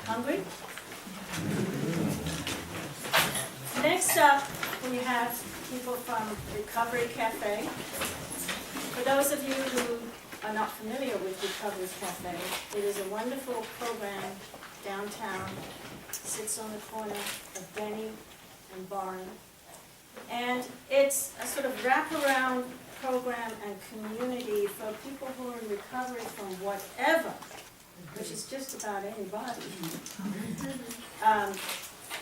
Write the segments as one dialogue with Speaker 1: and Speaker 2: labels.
Speaker 1: Hungry? Next up, we have people from Recovery Cafe. For those of you who are not familiar with Recovery Cafe, it is a wonderful program downtown. Sits on the corner of Denny and Barn. And it's a sort of wraparound program and community for people who are in recovery from whatever, which is just about anybody.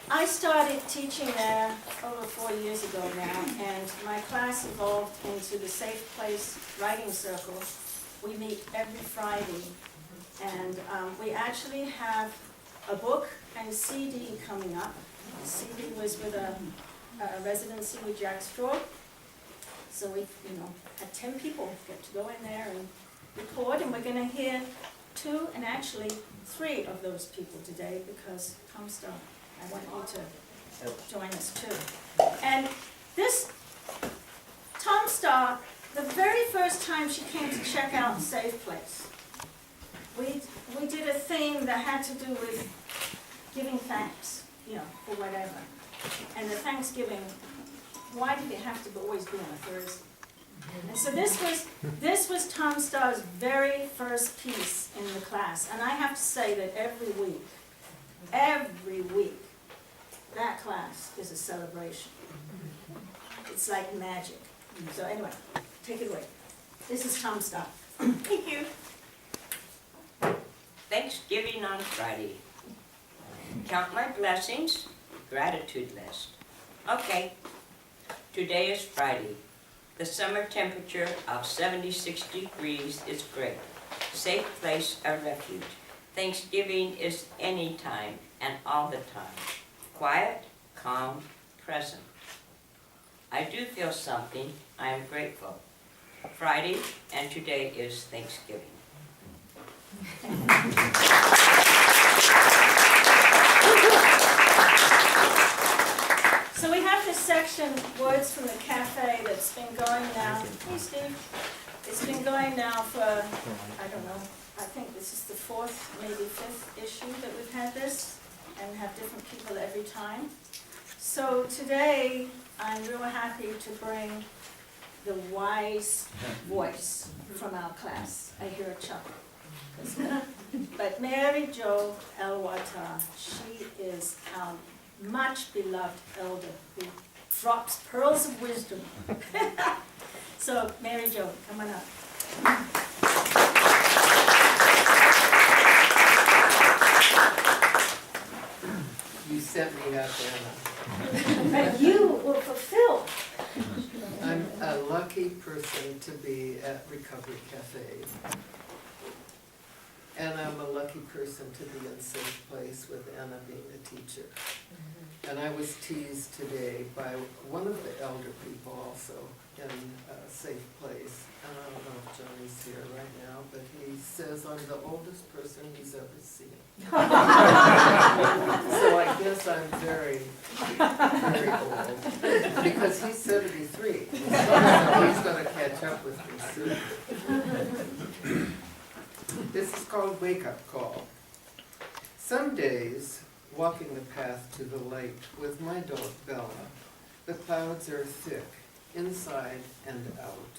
Speaker 1: I started teaching there over 4 years ago now, and my class evolved into the Safe Place Writing Circle. We meet every Friday, and we actually have a book and CD coming up. The CD was with a residency with Jack Straw. So we, had 10 people get to go in there and record, and we're going to hear 2 and actually 3 of those people today because Taumstar, I want you to join us too. And this Taumstar, the very first time she came to check out Safe Place, we did a theme that had to do with giving thanks, for whatever. And the Thanksgiving, why did it have to always be on a Thursday? And so this was Taumstar's very first piece in the class. And I have to say that every week, that class is a celebration. It's like magic. So anyway, take it away. This is Taumstar.
Speaker 2: Thank you. Thanksgiving on Friday. Count my blessings, gratitude list. Okay, today is Friday. The summer temperature of 76 degrees is great. Safe place, a refuge. Thanksgiving is any time and all the time. Quiet, calm, present. I do feel something. I am grateful. Friday and today is Thanksgiving.
Speaker 1: So we have this section, Words from the Cafe, that's been going now. Hey, Steve. It's been going now for, I don't know, I think this is the 4th, maybe 5th issue that we've had this, and have different people every time. So today, I'm real happy to bring the wise voice from our class. I hear a chuckle. But Mary Jo El-Wattar, she is our much beloved elder who drops pearls of wisdom. So, Mary Jo, come on up.
Speaker 3: You set me up, Anna.
Speaker 1: But you were fulfilled.
Speaker 3: I'm a lucky person to be at Recovery Cafe. And I'm a lucky person to be in Safe Place with Anna being a teacher. And I was teased today by one of the elder people also in Safe Place. And I don't know if Johnny's here right now, but he says I'm the oldest person he's ever seen. So I guess I'm very, very old. Because he's 73. So he's going to catch up with me soon. This is called Wake Up Call. Some days, walking the path to the light with my dog Bella, the clouds are thick, inside and out.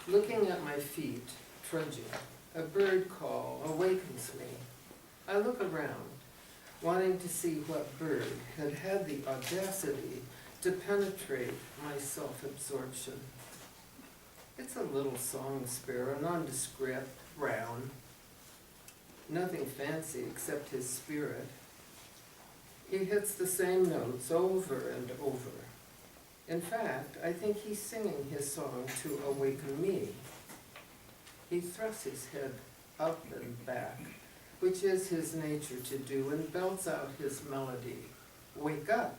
Speaker 3: Looking at my feet, trudging, a bird call awakens me. I look around, wanting to see what bird had had the audacity to penetrate my self-absorption. It's a little song sparrow, nondescript, brown. Nothing fancy except his spirit. He hits the same notes over and over. In fact, I think he's singing his song to awaken me. He thrusts his head up and back, which is his nature to do, and belts out his melody. Wake up,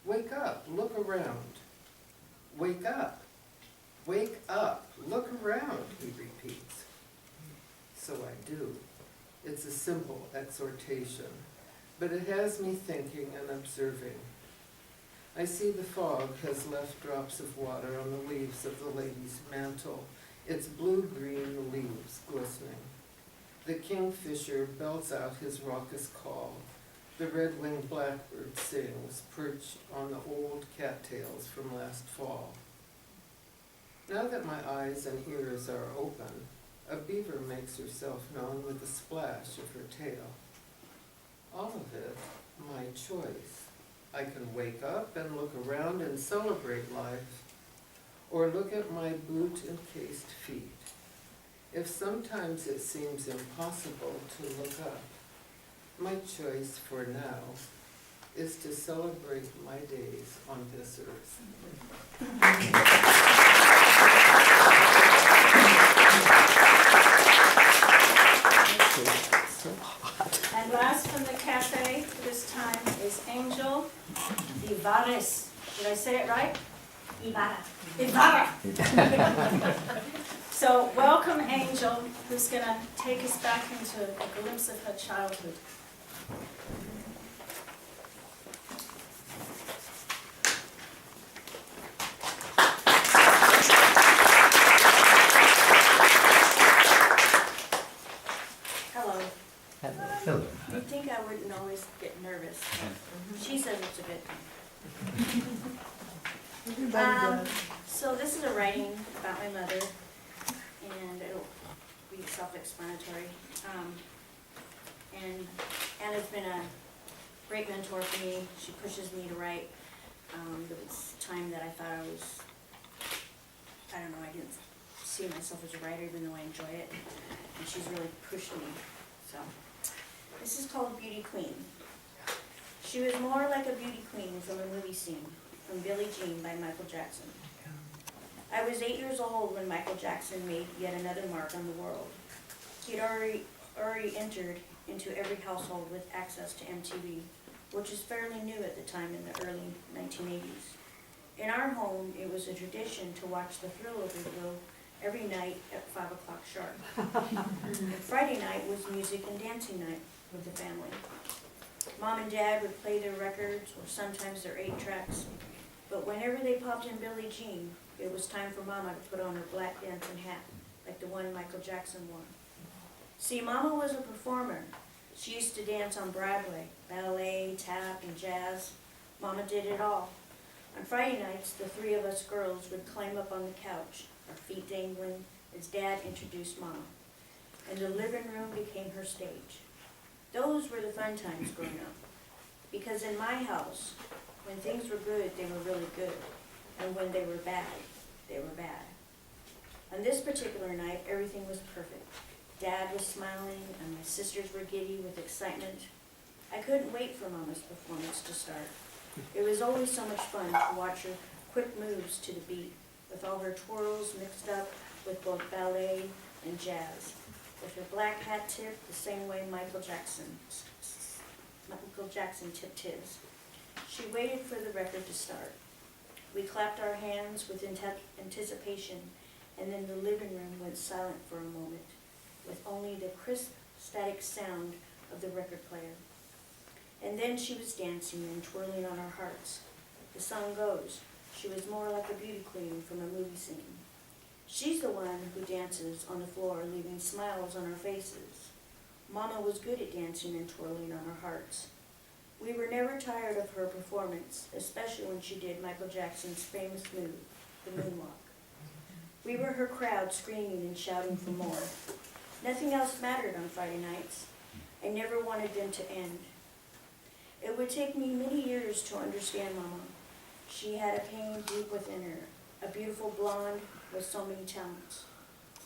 Speaker 3: look around. Wake up, look around, he repeats. So I do. It's a simple exhortation, but it has me thinking and observing. I see the fog has left drops of water on the leaves of the lady's mantle, its blue-green leaves glistening. The kingfisher belts out his raucous call. The red-winged blackbird sings, perched on the old cattails from last fall. Now that my eyes and ears are open, a beaver makes herself known with a splash of her tail. All of it, my choice. I can wake up and look around and celebrate life, or look at my boot-encased feet. If sometimes it seems impossible to look up, my choice for now is to celebrate my days on this earth.
Speaker 1: And last from the cafe this time is Angel Ybarra. Did I say it right?
Speaker 4: Ybarra.
Speaker 1: Ybarra. So welcome Angel, who's going to take us back into a glimpse of her childhood. Hello.
Speaker 5: Hello.
Speaker 1: You'd think I wouldn't always get nervous. She says it's a good thing. So this is a writing about my mother, and it'll be self-explanatory. And Anna's been a great mentor for me. She pushes me to write. There was a time that I thought I didn't see myself as a writer, even though I enjoy it. And she's really pushed me. So this is called Beauty Queen. She was more like a beauty queen from a movie scene, from Billie Jean by Michael Jackson. I was 8 years old when Michael Jackson made yet another mark on the world. He'd already entered into every household with access to MTV, which was fairly new at the time in the early 1980s. In our home, it was a tradition to watch the Thriller video every night at 5 o'clock sharp. And Friday night was music and dancing night with the family. Mom and Dad would play their records, or sometimes their 8-tracks, but whenever they popped in Billie Jean, it was time for Mama to put on her black dancing hat, like the one Michael Jackson wore. See, Mama was a performer. She used to dance on Broadway, ballet, tap, and jazz. Mama did it all. On Friday nights, the three of us girls would climb up on the couch, our feet dangling, as Dad introduced Mama, and the living room became her stage. Those were the fun times growing up, because in my house, when things were good, they were really good, and when they were bad, they were bad. On this particular night, everything was perfect. Dad was smiling, and my sisters were giddy with excitement. I couldn't wait for Mama's performance to start. It was always so much fun to watch her quick moves to the beat, with all her twirls mixed up with both ballet and jazz, with her black hat tipped the same way Michael Jackson tipped his. She waited for the record to start. We clapped our hands with anticipation, and then the living room went silent for a moment, with only the crisp, static sound of the record player. And then she was dancing and twirling on our hearts. The song goes, she was more like a beauty queen from a movie scene. She's the one who dances on the floor, leaving smiles on our faces. Mama was good at dancing and twirling on our hearts. We were never tired of her performance, especially when she did Michael Jackson's famous move, the moonwalk. We were her crowd, screaming and shouting for more. Nothing else mattered on Friday nights. I never wanted them to end. It would take me many years to understand Mama. She had a pain deep within her, a beautiful blonde with so many talents.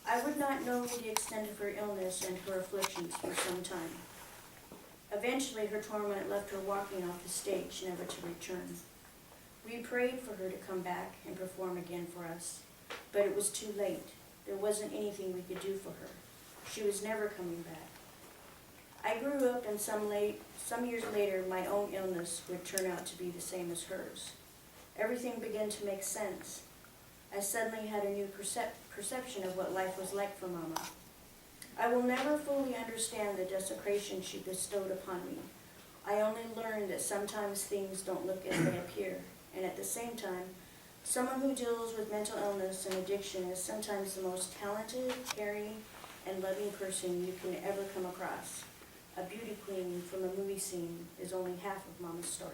Speaker 1: I would not know the extent of her illness and her afflictions for some time. Eventually, her torment left her walking off the stage, never to return. We prayed for her to come back and perform again for us, but it was too late. There wasn't anything we could do for her. She was never coming back. I grew up, and some years later, my own illness would turn out to be the same as hers. Everything began to make sense. I suddenly had a new perception of what life was like for Mama. I will never fully understand the desecration she bestowed upon me. I only learned that sometimes things don't look as they appear, and at the same time, someone who deals with mental illness and addiction is sometimes the most talented, caring, and loving person you can ever come across. A beauty queen from a movie scene is only half of Mama's story.